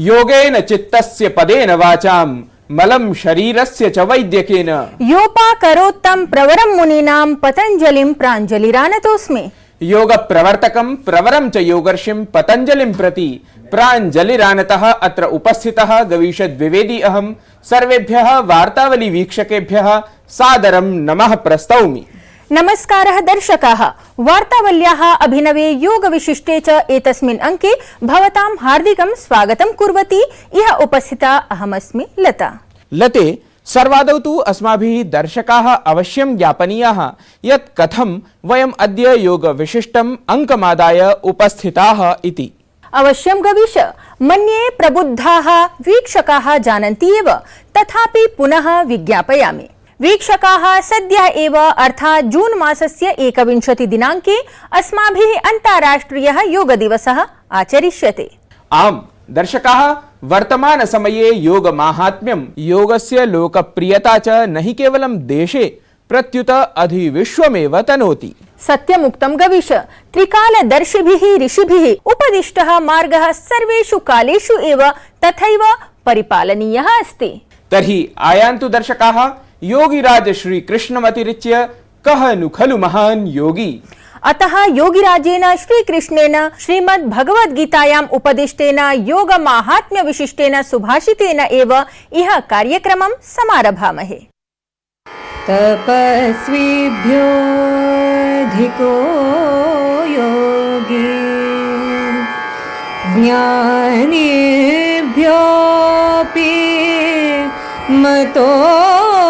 योगेन चित्तस्य पदेन वाचाम मलं शरीरस्य च वैद्यकेन योपाकरोत्तम प्रवरम मुनीनां पतंजलिं प्राञ्जलिरानतोऽस्मि। योग प्रवर्तकं प्रवरं च योगर्षिं पतंजलिं प्रति प्राञ्जलिरानतः अत्र उपस्थितः गवीषद् द्विवेदी अहं सर्वेभ्यः वार्तावली वीक्षकेभ्यः सादरं नमः प्रस्तौमि। नमस्कारः दर्शकाः, वार्तावल्याः अभिनवे योग विशिष्टे च एतस्मिन् अंके भवतां हार्दिकं स्वागतं कुर्वती इह उपस्थिता अहमस्मि लता। लते, सर्वादौ तु अस्माभिः दर्शकाः अवश्यं ज्ञापनीयाः यत् कथं वयम् अद्य योग विशिष्टम् अंकमादाय उपस्थिताः इति। अवश्यं गवीश, मन्ये प्रबुद्धाः वीक्षकाः जानन्ति एव, तथापि पुनः विज्ञापयामि। वीक्षकाः सद्यः एव अर्थात् जून मासस्य 21 दिनाङ्के अस्माभिः अन्ताराष्ट्रियः योग दिवसः आचरिष्यते। आम् दर्शकाः, वर्तमान समये योग माहात्म्यं, योगस्य लोकप्रियता च न हि केवलं देशे प्रत्युत अधिविश्वमेव तनोति। सत्यमुक्तं गवीश, त्रिकालदर्शिभिः ऋषिभिः उपदिष्टः मार्गः सर्वेषु कालेषु एव तथैव परिपालनीयः अस्ति। तर्हि आयान्तु दर्शकाः, योगिराज श्री कृष्णमतिरिच्य कः नु खलु महान् योगी। अतः योगिराजेन श्रीकृष्णेन श्रीमद् भगवद्गीतायाम् उपदिष्टेन योग माहात्म्य विशिष्टेन सुभाषितेन एव इह कार्यक्रमं समारभामहे। तपस्विभ्यो अधिको योगी ज्ञानिभ्योऽपि मतोऽधिकः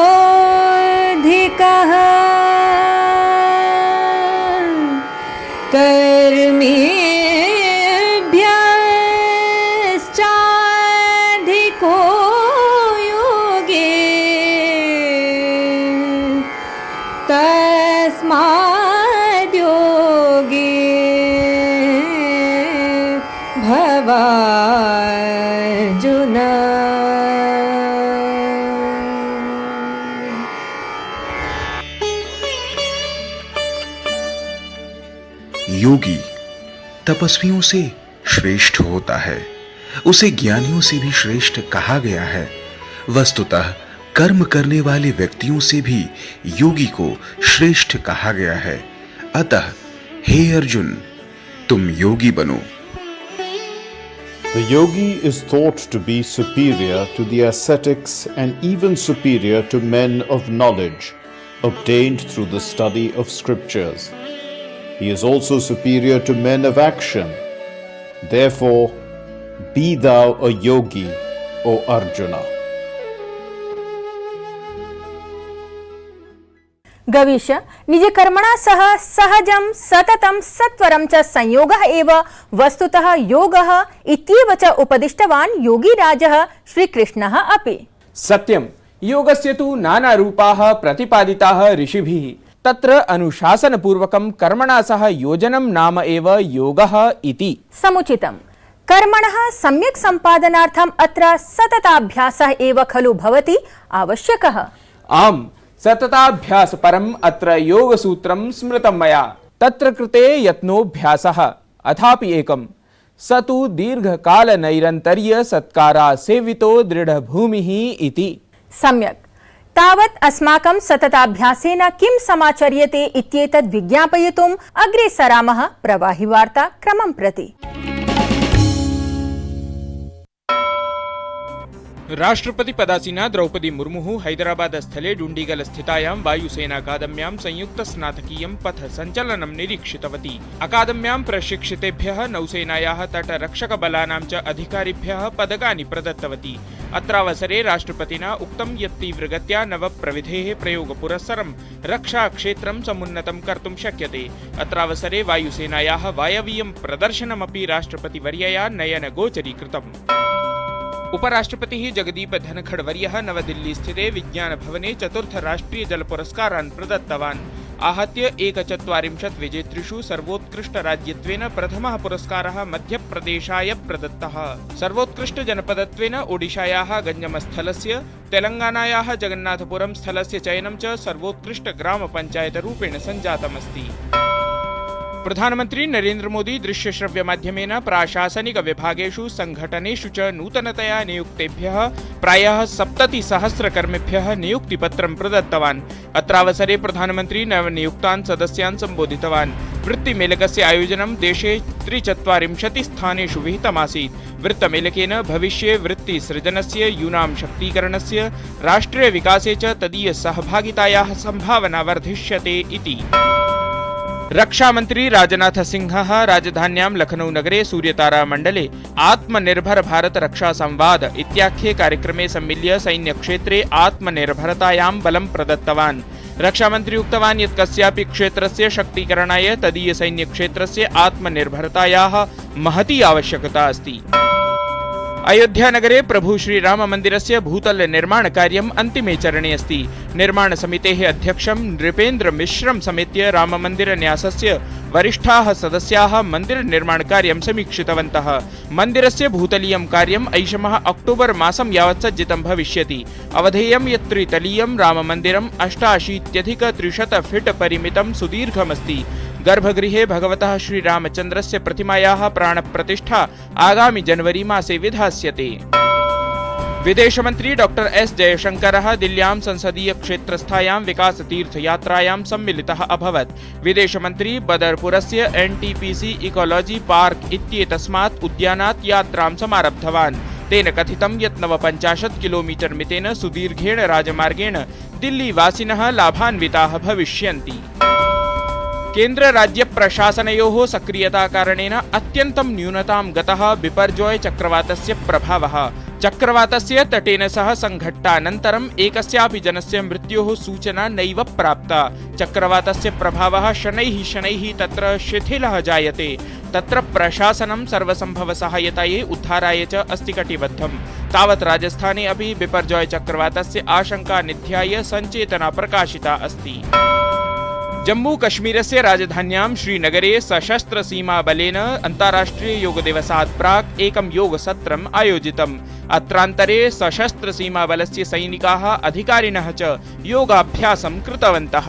कर्मिभ्यश्चाधिको योगी तस्माद् योगी भवार्जुन। योगी तपस्वियों से श्रेष्ठ होता है, उसे ज्ञानियों से भी श्रेष्ठ कहा गया है। वस्तुतः कर्म करने वाले व्यक्तियों से भी योगी को श्रेष्ठ कहा गया है। अतः हे अर्जुन, तुम योगी बनो। The yogi is thought to be superior to the ascetics and even superior to men of knowledge obtained through the study of scriptures. He is also superior to men of action. Therefore, be thou a yogi, O Arjuna. Gavish, निज कर्मणा सह सहजं सततं सत्वरं च संयोगः एव वस्तुतः योगः इत्येव च उपदिष्टवान् योगीराजः श्रीकृष्णः अपि। सत्यं, योगस्य तु नाना रूपाः प्रतिपादिताः ऋषिभिः। तत्र अनुशासनपूर्वकं कर्मणा सह योजनं नाम एव योगः इति। समुचितं। कर्मणः सम्यक् सम्पादनार्थम् अत्र सतताभ्यासः एव खलु भवति आवश्यकः। आम्, सतताभ्यास परम् अत्र योगसूत्रं स्मृतं मया। तत्र कृते यत्नोऽभ्यासः अथापि एकं, स तु दीर्घकाल नैरन्तर्य सत्कारा सेवितो दृढभूमिः इति। सम्यक्। तावत् अस्माकं सतताभ्यासेन किं समाचर्यते इत्येतद् विज्ञापयितुम् अग्रे सरामः प्रवाहि वार्ता क्रमं प्रति। राष्ट्रपति पदासीना द्रौपदी मुर्मुः हैदराबाद स्थले डुण्डिगल स्थितायां वायुसेना अकादम्यां संयुक्त स्नातकीयं पथ सञ्चलनं निरीक्षितवती। अकादम्यां प्रशिक्षितेभ्यः नौसेनायाः तटरक्षकबलानां च अधिकारिभ्यः पदकानि प्रदत्तवती। अत्रावसरे राष्ट्रपतिना उक्तं यत् तीव्रगत्या नवप्रविधेः प्रयोगपुरस्सरं रक्षाक्षेत्रं समुन्नतं कर्तुं शक्यते। अत्रावसरे वायुसेनायाः वायवीयं प्रदर्शनमपि राष्ट्रपतिवर्यया नयनगोचरीकृतम्। उपराष्ट्रपतिः जगदीप धनखडवर्यः नवदिल्ली स्थिते विज्ञान भवने चतुर्थ राष्ट्रीय जल पुरस्कारान् प्रदत्तवान्। आहत्य 41 विजेतृषु सर्वोत्कृष्ट राज्यत्वेन प्रथमः पुरस्कारः मध्यप्रदेशाय प्रदत्तः। सर्वोत्कृष्ट जनपदत्वेन ओडिशायाः गञ्जमस्थलस्य, तेलंगानायाः जगन्नाथपुरं स्थलस्य चयनं च सर्वोत्कृष्ट ग्राम पञ्चायत रूपेण सञ्जातमस्ति। प्रधानमंत्री नरेंद्र मोदी दृश्य श्रव्य माध्यमेन प्राशासनिक विभागेषु संघटनेषु च नूतनतया नियुक्तेभ्यः प्रायः 70,000 कर्मिभ्यः नियुक्तिपत्रं प्रदत्तवान्। अत्रावसरे प्रधानमंत्री नवनियुक्तान् सदस्यान् सम्बोधितवान्। वृत्तिमेलकस्य आयोजनं देशे 43 स्थानेषु विहितमासीत्। वृत्तमेलकेन भविष्ये वृत्तिसृजनस्य, यूनां शक्तीकरणस्य, राष्ट्रियविकासे च तदीय सहभागितायाः सम्भावना वर्धिष्यते इति। रक्षामंत्री राजनाथ सिंहः राजधान्यां लखनऊ नगरे सूर्यतारा मण्डले आत्मनिर्भर भारत रक्षा संवाद इत्याख्ये कार्यक्रमे सम्मिल्य सैन्यक्षेत्रे आत्मनिर्भरतायां बलं प्रदत्तवान्। रक्षामंत्री उक्तवान् यत् कस्यापि क्षेत्रस्य शक्तीकरणाय तदीय सैन्यक्षेत्रस्य आत्मनिर्भरतायाः महती आवश्यकता अस्ति। अयोध्या नगरे प्रभु श्रीराम मंदिरस्य भूतल निर्माण कार्यम् अन्तिमे चरणे अस्ति। निर्माण समितेः अध्यक्षं नृपेन्द्र मिश्रं समेत्य राम मंदिर न्यासस्य वरिष्ठाः सदस्याः मंदिर निर्माण कार्यं समीक्षितवन्तः। मंदिरस्य भूतलीयं कार्यम् ऐषमः अक्टोबर मासं यावत् सज्जितं भविष्यति। अवधेयं यत् त्रितलीयं राम मंदिरम् 88,300 फीट् परिमितं सुदीर्घमस्ति। गर्भगृहे भगवतः श्रीरामचन्द्रस्य प्रतिमायाः प्राणप्रतिष्ठा आगामि जनवरी मासे विधास्यते। विदेशमंत्री डॉक्टर एस जयशंकरः दिल्ल्यां संसदीय क्षेत्रस्थायां विकास तीर्थयात्रायां सम्मिलितः अभवत्। विदेशमंत्री बदरपुरस्य एनटीपीसी इकोलॉजी पार्क इत्येतस्मात् उद्यानात् यात्रां समारब्धवान्। तेन कथितं यत् 59 किलोमीटर मितेन सुदीर्घेण राजमार्गेण दिल्लीवासिनः लाभान्विताः भविष्यन्ति। केन्द्र राज्य प्रशासनयोः सक्रियता कारणेन अत्यन्तं न्यूनतां गतः बिपर्जॉय चक्रवातस्य प्रभावः। चक्रवातस्य तटेन सह संघट्टानन्तरम् एकस्यापि जनस्य मृत्योः सूचना नैव प्राप्ता। चक्रवातस्य प्रभावः शनैः तत्र शिथिलः जायते। तत्र प्रशासनं सर्वसम्भवसहायतायै उद्धाराय च अस्ति कटिबद्धम्। तावत् राजस्थाने अपि बिपर्जॉय चक्रवातस्य आशंका निध्याय सञ्चेतना प्रकाशिता अस्ति। जम्मू कश्मीरस्य राजधान्यां श्रीनगरे सशस्त्र सीमा बलेन अन्ताराष्ट्रिय योग दिवसात् प्राक् एकं योगसत्रम् आयोजितम्। अत्रान्तरे सशस्त्र सीमा बलस्य सैनिकाः अधिकारिणः च योगाभ्यासं कृतवन्तः।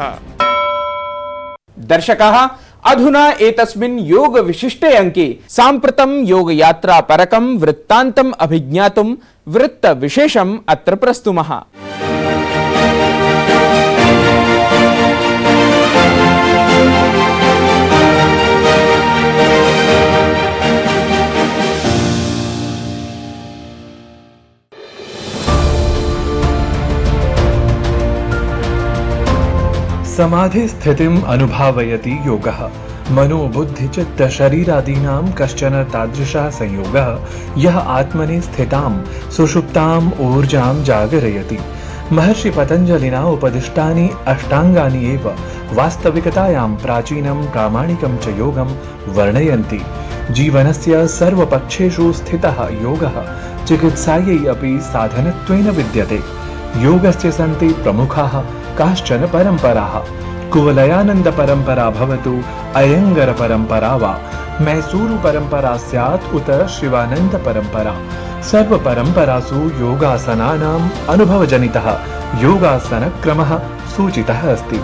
दर्शकाः, अधुना एतस्मिन् योग विशिष्टे अंके साम्प्रतं योग यात्रा परकं वृत्तान्तम् अभिज्ञातुं वृत्त विशेषम् अत्र प्रस्तुमः। समाधि स्थितिम् अनुभावयति योगः। मनोबुद्धिचित्त शरीरादीनां कश्चन तादृशः संयोगः यः आत्मनि स्थितां सुषुप्ताम् ऊर्जां जागरयति। महर्षि पतञ्जलिना उपदिष्टानि अष्टाङ्गानि एव वास्तविकतायां प्राचीनं प्रामाणिकं च योगं वर्णयन्ति। जीवनस्य सर्वपक्षेषु स्थितः योगः चिकित्सायै अपि साधनत्वेन विद्यते। योगस्य सन्ति प्रमुखाः काश्चन परम्पराः। कुवलयानंद परंपरा भवतु, अयंगर परंपरा वा मैसूरु परंपरा स्यात् उत शिवानंद परंपरा। सर्व परंपरासु योगासनानाम् अनुभवजनितः योगासनक्रमः सूचितः अस्ति।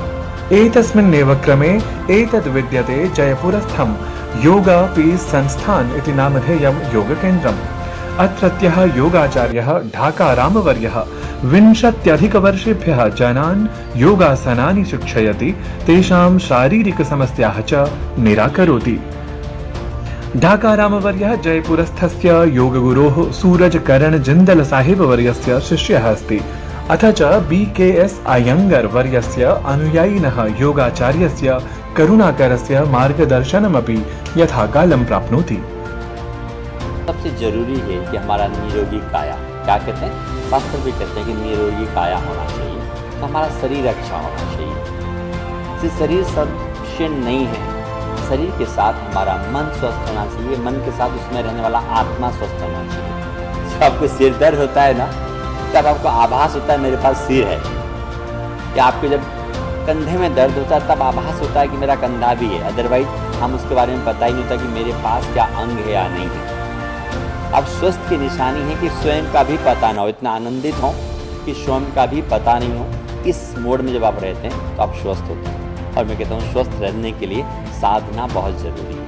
एतस्मिन्नेव क्रमे एतद् विद्यते जयपुरस्थं योगा पीस् संस्थान इति नामधेयं योगकेन्द्रम्। अत्रत्यः योगाचार्यः ढाकारामवर्यः 20 वर्षेभ्यः जनान् योगासनानि शिक्षयति, तेषां शारीरिकसमस्याः च निराकरोति। ढाकारामवर्यः जयपुरस्थस्य योगगुरोः सूरज करण जिन्दल साहिब वर्यस्य शिष्यः अस्ति। अथ च BKS अयंगर वर्यस्य अनुयायिनः योगाचार्यस्य करुणाकरस्य मार्गदर्शनमपि यथाकालं प्राप्नोति। सबसे जरूरी है कि हमारा निरोगी काया, क्या कहते हैं, शास्त्र भी कहते हैं कि निरोगी काया होना चाहिए। तो हमारा शरीर अच्छा होना चाहिए। सिर्फ शरीर सफिशिएंट नहीं है, शरीर के साथ हमारा मन स्वस्थ होना चाहिए। मन के साथ उसमें रहने वाला आत्मा स्वस्थ होना चाहिए। जब आपको सिर दर्द होता है ना, तब आपको आभास होता है मेरे पास सिर है। या आपको जब कंधे में दर्द होता है तब आभास होता है कि मेरा कंधा भी है। अदरवाइज हम उसके बारे में पता ही नहीं होता कि मेरे पास क्या अंग है या नहीं है। अब स्वस्थ की निशानी है कि स्वयं का भी पता ना हो, इतना आनंदित हो कि स्वयं का भी पता नहीं हो। इस मोड में जब आप रहते हैं तो आप स्वस्थ होते हैं। और मैं कहता हूँ स्वस्थ रहने के लिए साधना बहुत जरूरी है।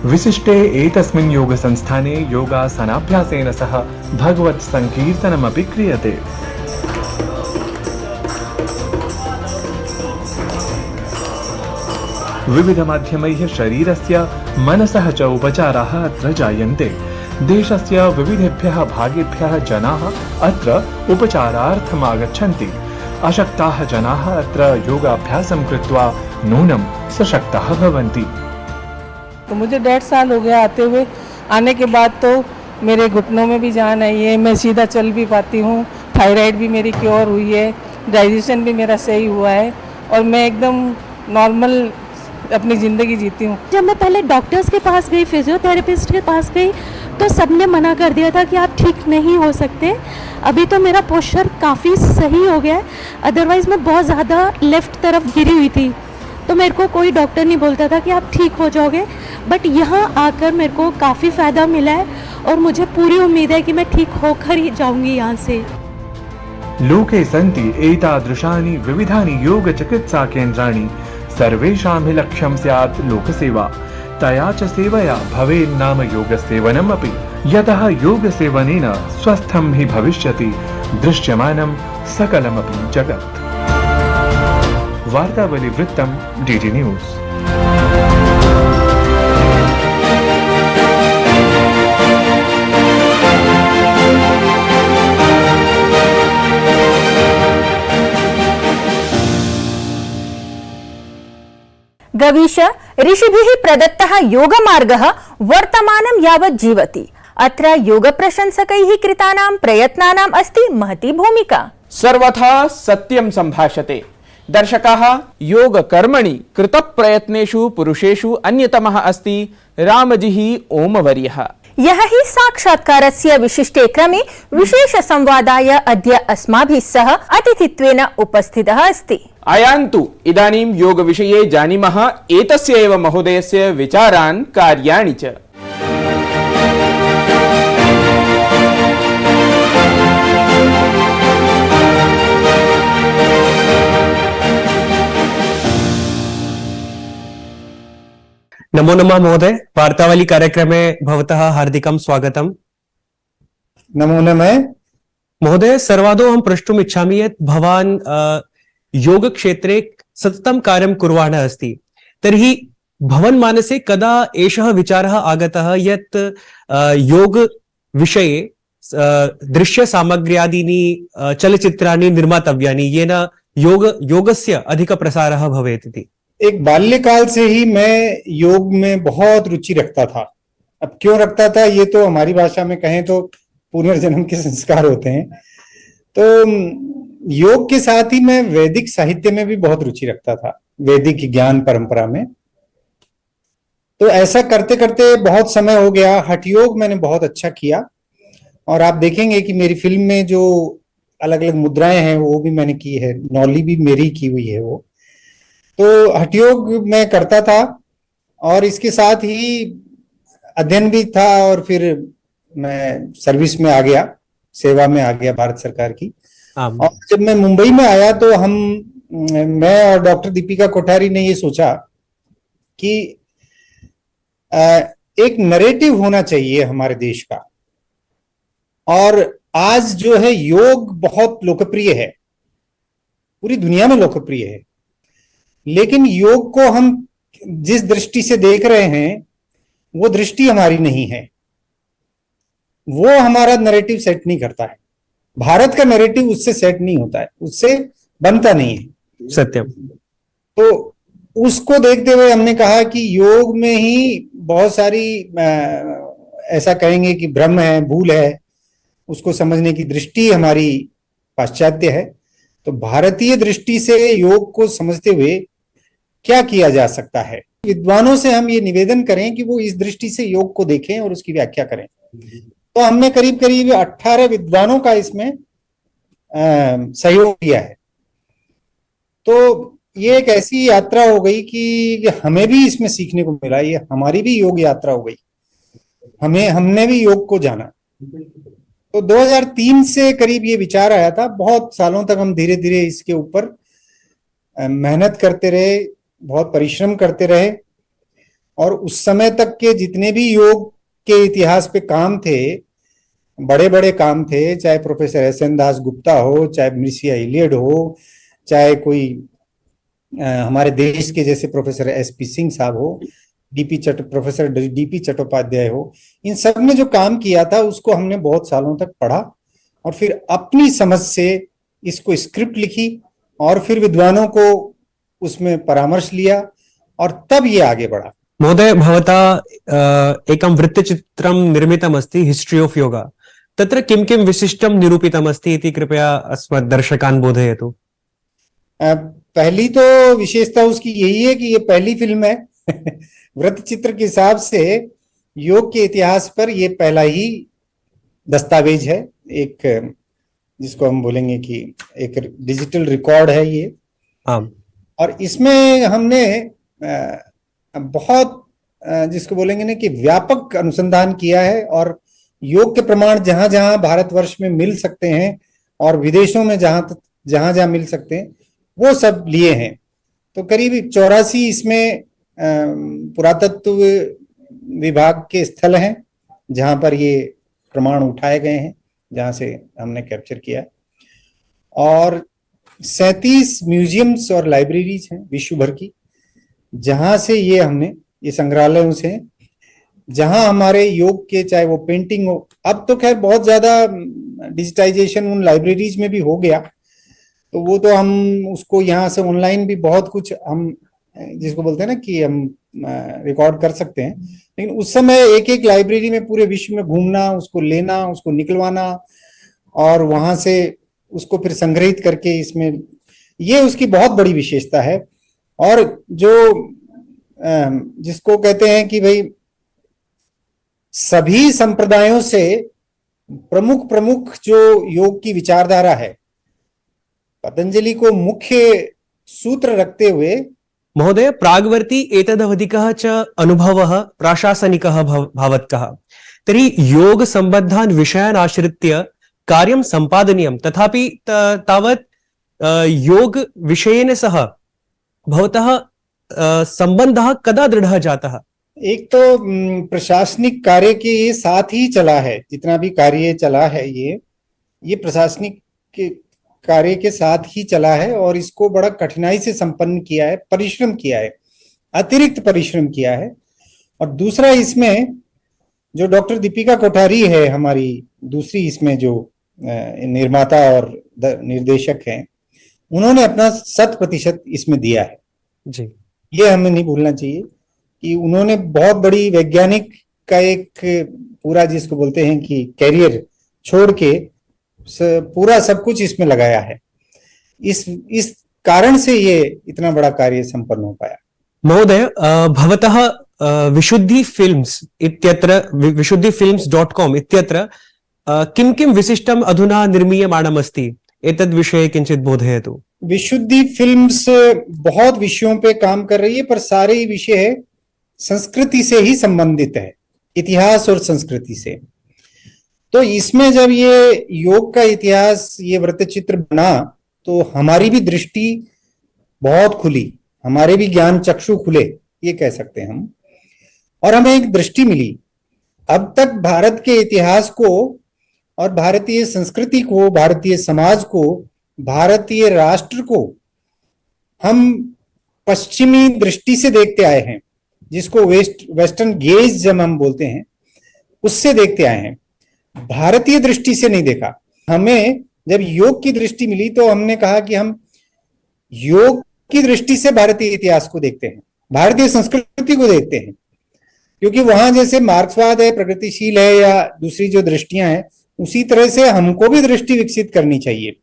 विशिष्टे एतस्मिन् योगसंस्थाने योगासनाभ्यासेन सह भगवत् संकीर्तनमपि क्रियते। विविधमाध्यमैः शरीरस्य मनसः च उपचाराः अत्र जायन्ते। देशस्य विविधेभ्यः भागेभ्यः जनाः अत्र उपचारार्थम् आगच्छन्ति। अशक्ताः जनाः अत्र योगाभ्यासं कृत्वा नूनं सशक्ताः भवन्ति। तो मुझे 1.5 साल हो गया आते हुए। आने के बाद तो मेरे घुटनों में भी जान आई है, मैं सीधा चल भी पाती हूँ, थायराइड भी मेरी क्योर हुई है, डाइजेशन भी मेरा सही हुआ है और मैं एकदम नॉर्मल अपनी ज़िंदगी जीती हूँ। जब मैं पहले डॉक्टर्स के पास गई, फिजियोथेरेपिस्ट के पास गई, तो सबने मना कर दिया था कि आप ठीक नहीं हो सकते। अभी तो मेरा पोस्चर काफ़ी सही हो गया है, अदरवाइज़ मैं बहुत ज़्यादा लेफ़्ट तरफ गिरी हुई थी, तो मेरे को कोई डॉक्टर नहीं बोलता था कि आप ठीक हो जाओगे। बट यहाँ आकर मेरे को काफ़ी फ़ायदा मिला है और मुझे पूरी उम्मीद है कि मैं ठीक होकर ही जाऊँगी यहाँ से। लोके सन्ति एतादृशानि विविधानि योगचिकित्सा केन्द्राणि, सर्वेषां हि लक्ष्यं स्यात् लोकसेवा। तया च सेवया भवेन्नाम योगसेवनमपि, यतः योगसेवनेन स्वस्थं हि भविष्यति दृश्यमानं सकलमपि जगत्। वार्तावली वृत्तं डीडी न्यूज़। गवीश ऋषिभिः प्रदत्तः योगमार्गः वर्तमानं यावत् जीवति। अत्र योगप्रशंसकैः कृतानां प्रयत्नानाम् अस्ति महती भूमिका। सर्वथा सत्यं सम्भाषते। दर्शकाः, योग कर्मणि कृतप्रयत्नेषु पुरुषेषु अन्यतमः अस्ति रामजिः ओमवर्यः। यः हि साक्षात्कारस्य विशिष्टे क्रमे विशेष संवादाय अद्य अस्माभिः सह अतिथित्वेन उपस्थितः अस्ति। आयान्तु इदानीं योग विषये जानीमः एतस्य एव महोदयस्य विचारान्, कार्याणि च। नमो नमः महोदय, वार्तावली कार्यक्रमे भवतः हार्दिकं स्वागतम्। नमो नमः महोदय, सर्वादौ अहं प्रष्टुम् इच्छामि यत् भवान् योगक्षेत्रे सततं कार्यं कुर्वाणः अस्ति। तर्हि भवन् मानसे कदा एषः विचारः आगतः यत् योग विषये दृश्यसामग्र्यादीनि चलचित्राणि निर्मातव्यानि, येन योगस्य अधिकप्रसारः भवेत् इति? एक बाल्यकाल से ही मैं योग में बहुत रुचि रखता था। अब क्यों रखता था, ये तो हमारी भाषा में कहें तो पुनर्जन्म के संस्कार होते हैं। तो योग के साथ ही मैं वैदिक साहित्य में भी बहुत रुचि रखता था, वैदिक ज्ञान परंपरा में। तो ऐसा करते करते बहुत समय हो गया। हठ योग मैंने बहुत अच्छा किया और आप देखेंगे कि मेरी फिल्म में जो अलग अलग मुद्राएं हैं वो भी मैंने की है, नौली भी मेरी की हुई है वो। तो हठ योग मैं करता था और इसके साथ ही अध्ययन भी था और फिर मैं सर्विस में आ गया, सेवा में आ गया भारत सरकार की। और जब मैं मुंबई में आया तो मैं और डॉक्टर दीपिका कोठारी ने ये सोचा कि एक नरेटिव होना चाहिए हमारे देश का। और आज जो है योग बहुत लोकप्रिय है, पूरी दुनिया में लोकप्रिय है, लेकिन योग को हम जिस दृष्टि से देख रहे हैं वो दृष्टि हमारी नहीं है, वो हमारा नैरेटिव सेट नहीं करता है। भारत का नैरेटिव उससे सेट नहीं होता है, उससे बनता नहीं है। सत्यम। तो उसको देखते हुए हमने कहा कि योग में ही बहुत सारी ऐसा कहेंगे कि भ्रम है, भूल है, उसको समझने की दृष्टि हमारी पाश्चात्य है। तो भारतीय दृष्टि से योग को समझते हुए क्या किया जा सकता है, विद्वानों से हम ये निवेदन करें कि वो इस दृष्टि से योग को देखें और उसकी व्याख्या करें। तो हमने करीब करीब 18 विद्वानों का इसमें सहयोग किया है। तो ये एक ऐसी यात्रा हो गई कि हमें भी इसमें सीखने को मिला, ये हमारी भी योग यात्रा हो गई, हमने भी योग को जाना। तो 2003 से करीब ये विचार आया था। बहुत सालों तक हम धीरे धीरे इसके ऊपर मेहनत करते रहे, बहुत परिश्रम करते रहे, और उस समय तक के जितने भी योग के इतिहास पे काम थे, बड़े बड़े काम थे, चाहे प्रोफेसर एस.एन. दास गुप्ता हो, चाहे मिर्सिया इलियड हो, चाहे कोई हमारे देश के जैसे प्रोफेसर एस.पी. सिंह साहब हो, प्रोफेसर डी.पी. चट्टोपाध्याय हो, इन सब ने जो काम किया था उसको हमने बहुत सालों तक पढ़ा और फिर अपनी समझ से इसको स्क्रिप्ट लिखी और फिर विद्वानों को उसमें परामर्श लिया और तब ये आगे बढ़ा। महोदय, भवता एकं वृत्तचित्रं निर्मितमस्ति हिस्ट्री ऑफ योगा, तत्र किं किं विशिष्टं निरूपितमस्ति इति कृपया अस्मत् दर्शकान् बोधयतु। पहली तो विशेषता उसकी यही है कि ये पहली फिल्म है वृत्तचित्र के हिसाब से योग के इतिहास पर ये पहला ही दस्तावेज है, एक जिसको हम बोलेंगे कि एक डिजिटल रिकॉर्ड है ये। और इसमें हमने बहुत जिसको बोलेंगे ना कि व्यापक अनुसंधान किया है और योग के प्रमाण जहां जहां भारतवर्ष में मिल सकते हैं और विदेशों में जहां जहां मिल सकते हैं वो सब लिए हैं। तो करीब 84 इसमें पुरातत्व विभाग के स्थल हैं जहां पर ये प्रमाण उठाए गए हैं, जहां से हमने कैप्चर किया, और 37 म्यूजियम्स और लाइब्रेरीज हैं विश्व भर की, जहां से ये संग्रहालयों से जहां हमारे योग के, चाहे वो पेंटिंग हो, अब तो खैर बहुत ज्यादा डिजिटाइजेशन उन लाइब्रेरीज में भी हो गया, तो वो तो हम उसको यहाँ से ऑनलाइन भी बहुत कुछ हम जिसको बोलते हैं ना कि हम रिकॉर्ड कर सकते हैं, लेकिन उस समय एक एक लाइब्रेरी में पूरे विश्व में घूमना, उसको लेना, उसको निकलवाना और वहां से उसको फिर संग्रहित करके इसमें, ये उसकी बहुत बड़ी विशेषता है। और जो जिसको कहते हैं कि भाई सभी संप्रदायों से प्रमुख जो योग की विचारधारा है, पतंजलि को मुख्य सूत्र रखते हुए। महोदय, प्राग्वर्ती एतदवधिकः च अनुभवः प्राशासनिकः भवत्कः, तर्हि योग सम्बद्धान् विषयान् आश्रित्य कार्यं सम्पादनीयं, तथापि तावत् योग विषयेन सह भवतः संबंधः कदा दृढ़ः जातः? एक तो प्रशासनिक कार्य के साथ ही चला है, जितना भी कार्य चला है ये प्रशासनिक के कार्य के साथ ही चला है और इसको बड़ा कठिनाई से संपन्न किया है, परिश्रम किया है, अतिरिक्त परिश्रम किया है। और दूसरा, इसमें जो डॉक्टर दीपिका कोठारी है हमारी दूसरी इसमें जो निर्माता और निर्देशक हैं, उन्होंने अपना 100% इसमें दिया है जी। ये हमें नहीं भूलना चाहिए कि उन्होंने बहुत बड़ी वैज्ञानिक का एक पूरा जिसको बोलते हैं कि कैरियर छोड़ के पूरा सब कुछ इसमें लगाया है। इस कारण से ये इतना बड़ा कार्य संपन्न हो पाया। महोदय, भवतः विशुद्धि फिल्म्स इत्यत्र विशुद्धिफिल्म्स.com इत्यत्र किं किं विशिष्टम् अधुना निर्मीयमाणमस्ति, एतद् विषये किञ्चित् बोधयतु। विशुद्धि फिल्म्स बहुत विषयों पे काम कर रही है, पर सारे विषय संस्कृति से ही संबंधित है, इतिहास और संस्कृति से। तो इसमें जब ये योग का इतिहास, ये वृत्तचित्र बना, तो हमारी भी दृष्टि बहुत खुली, हमारे भी ज्ञान चक्षु खुले, ये कह सकते हैं हम। और हमें एक दृष्टि मिली, अब तक भारत के इतिहास को और भारतीय संस्कृति को, भारतीय समाज को, भारतीय राष्ट्र को हम पश्चिमी दृष्टि से देखते आए हैं, जिसको वेस्टर्न गेज जब हम बोलते हैं, उससे देखते आए हैं, भारतीय दृष्टि से नहीं देखा। हमें जब योग की दृष्टि मिली तो हमने कहा कि हम योग की दृष्टि से भारतीय इतिहास को देखते हैं, भारतीय संस्कृति को देखते हैं, क्योंकि वहां जैसे मार्क्सवाद है, प्रगतिशील है, या दूसरी जो दृष्टियां हैं, उसी तरह से हमको भी दृष्टि विकसित करनी चाहिए।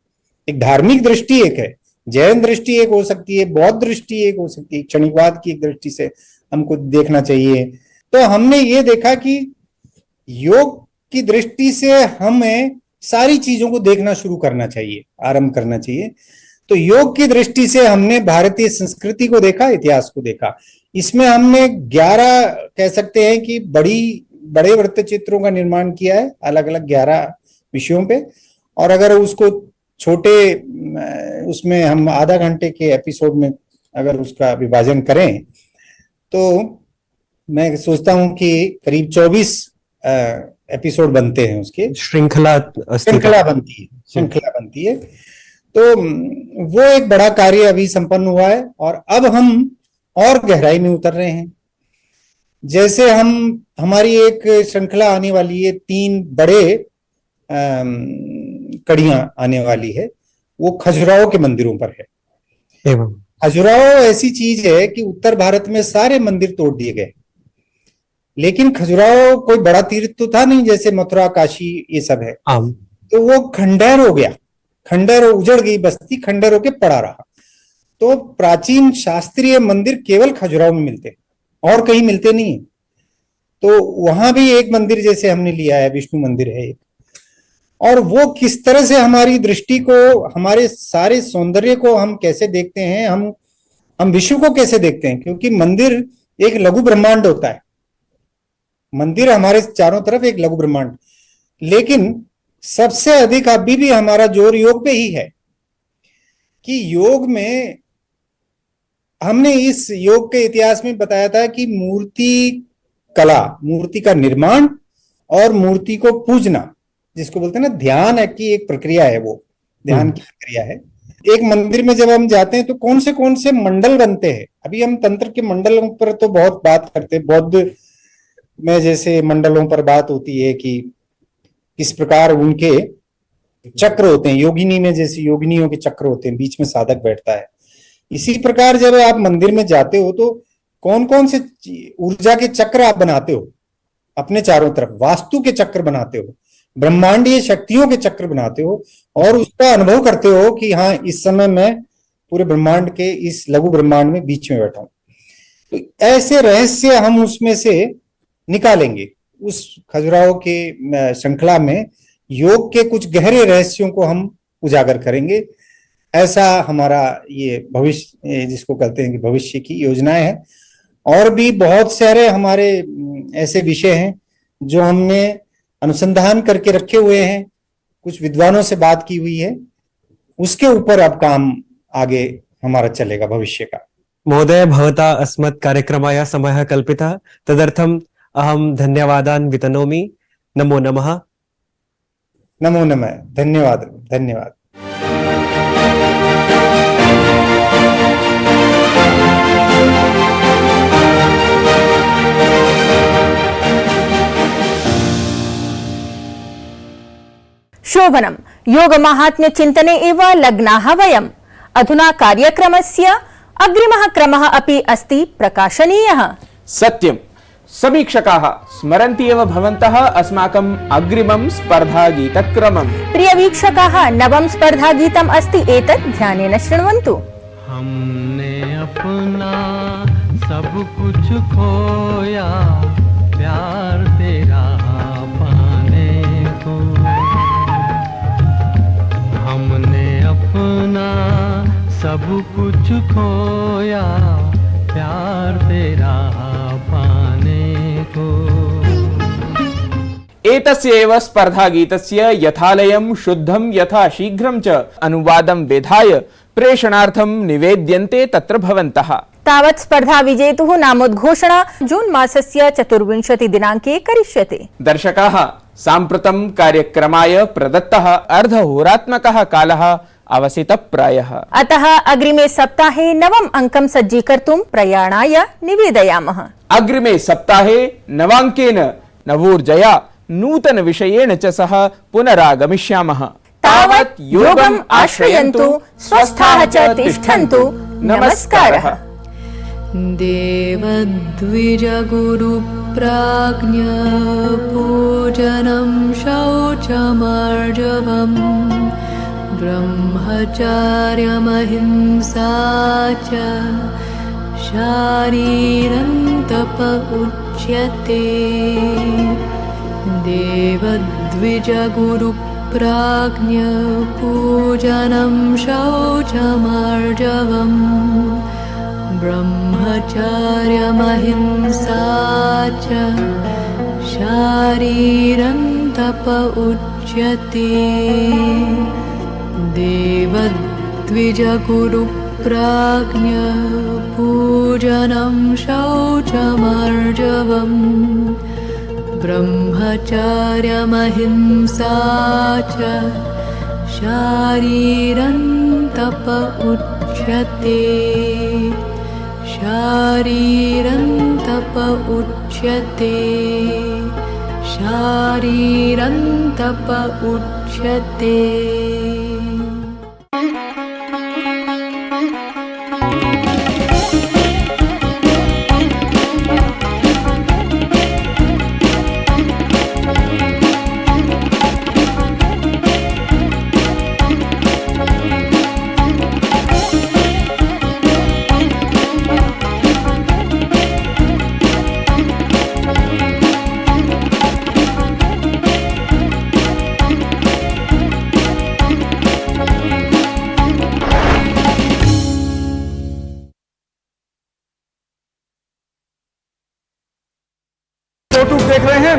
एक धार्मिक दृष्टि एक है, जैन दृष्टि एक हो सकती है, बौद्ध दृष्टि एक हो सकती है, क्षणिकवाद की एक दृष्टि से हमको देखना चाहिए। तो हमने ये देखा कि योग की दृष्टि से हमें सारी चीजों को देखना शुरू करना चाहिए, आरंभ करना चाहिए। तो योग की दृष्टि से हमने भारतीय संस्कृति को देखा, इतिहास को देखा। इसमें हमने 11 कह सकते हैं कि बड़े वृत्तचित्रों का निर्माण किया है, अलग अलग 11 विषयों पे। और अगर उसको छोटे उसमें हम आधा घंटे के एपिसोड में अगर उसका विभाजन करें तो मैं सोचता हूं कि करीब 24 एपिसोड बनते हैं, उसके श्रृंखला बनती है। तो वो एक बड़ा कार्य अभी संपन्न हुआ है और अब हम और गहराई में उतर रहे हैं। जैसे हमारी एक श्रृंखला आने वाली है, 3 बड़े कड़ियां आने वाली है, वो खजुराहो के मंदिरों पर है। खजुराहो ऐसी चीज है कि उत्तर भारत में सारे मंदिर तोड़ दिए गए, लेकिन खजुराहो कोई बड़ा तीर्थ तो था नहीं जैसे मथुरा काशी ये सब है। तो वो खंडहर हो गया, खंडहर उजड़ गई बस्ती, खंडहर होके पड़ा रहा। तो प्राचीन शास्त्रीय मंदिर केवल खजुराहो में मिलते, और कहीं मिलते नहीं। तो वहां भी एक मंदिर जैसे हमने लिया है, विष्णु मंदिर है एक, और वो किस तरह से हमारी दृष्टि को, हमारे सारे सौंदर्य को हम कैसे देखते हैं, हम विश्व को कैसे देखते हैं, क्योंकि मंदिर एक लघु ब्रह्मांड होता है। मंदिर हमारे चारों तरफ एक लघु ब्रह्मांड, लेकिन सबसे अधिक अभी भी हमारा जोर योग पे ही है कि योग में हमने इस योग के इतिहास में बताया था कि मूर्ति कला, मूर्ति का निर्माण और मूर्ति को पूजना, जिसको बोलते हैं ना ध्यान है की एक प्रक्रिया है, वो ध्यान की प्रक्रिया है। एक मंदिर में जब हम जाते हैं तो कौन से मंडल बनते हैं। अभी हम तंत्र के मंडलों पर तो बहुत बात करते हैं, बौद्ध में जैसे मंडलों पर बात होती है कि किस प्रकार उनके चक्र होते हैं, योगिनी में जैसे योगिनियों के चक्र होते हैं, बीच में साधक बैठता है। इसी प्रकार जब आप मंदिर में जाते हो तो कौन कौन से ऊर्जा के चक्र आप बनाते हो अपने चारों तरफ, वास्तु के चक्र बनाते हो, ब्रह्मांडीय शक्तियों के चक्र बनाते हो, और उसका अनुभव करते हो कि हाँ इस समय मैं पूरे ब्रह्मांड के इस लघु ब्रह्मांड में बीच में बैठा हूं। तो ऐसे रहस्य हम उसमें से निकालेंगे। उस खजुराहो के श्रृंखला में योग के कुछ गहरे रहस्यों को हम उजागर करेंगे। ऐसा हमारा ये भविष्य, जिसको कहते हैं कि भविष्य की योजनाएं हैं। और भी बहुत सारे हमारे ऐसे विषय हैं जो हमने अनुसंधान करके रखे हुए हैं, कुछ विद्वानों से बात की हुई है, उसके ऊपर अब काम आगे हमारा चलेगा भविष्य का। महोदय, भवता अस्मत् कार्यक्रमाय समयः कल्पितः, तदर्थम् अहं धन्यवादान् वितनोमि। नमो नमः। नमो नमः। धन्यवाद धन्यवाद। शोभनं योगमाहात्म्य चिन्तने एव लग्नाः वयम्। अधुना कार्यक्रमस्य अग्रिमः क्रमः अपि अस्ति प्रकाशनीयः। सत्यं, समीक्षकाः स्मरन्ति एव भवन्तः अस्माकम् अग्रिमं स्पर्धागीतक्रमम्। प्रियवीक्षकाः, नवं स्पर्धागीतम् अस्ति, एतत् ध्यानेन शृण्वन्तु। हमने अपना सब कुछ खोया प्यार तेरा पाने को, हमने अपना सब कुछ खोया प्यार तेरा पाने को। एतस्य एव स्पर्धागीतस्य यथालयं शुद्धं यथा शीघ्रं च अनुवादं विधाय प्रेषणार्थं निवेद्यन्ते तत्र भवन्तः। तावत् स्पर्धा विजेतुः नामोद्घोषणा जून मासस्य 24 दिनाङ्के करिष्यते। दर्शकाः, साम्प्रतं कार्यक्रमाय प्रदत्तः अर्धहोरात्मकः कालः अवसितप्रायः। अतः अग्रिमे सप्ताहे नवम् अङ्कं सज्जीकर्तुं प्रयाणाय निवेदयामः। अग्रिमे सप्ताहे नवाङ्केन नवोर्जया नूतन विषयेण च सह पुनरागमिष्यामः। तावत् योगम् आश्रयन्तु, स्वस्थाः च तिष्ठन्तु। नमस्कारः। देवद्विजगुरुप्राज्ञ पूजनं शौचमार्जवम् ब्रह्मचर्यमहिंसा च शारीरं तप उच्यते। देवद्विजगुरुप्राज्ञ पूजनं शौचमार्जवम् ब्रह्मचर्यमहिंसा च शारीरं तप उच्यते। देवद्विजगुरुप्राज्ञ पूजनं शौचमार्जवम् ब्रह्मचर्यमहिंसा च शारीरं तप उच्यते शारीरं तप उच्यते शारीरं तप उच्यते। देख रहे हैं।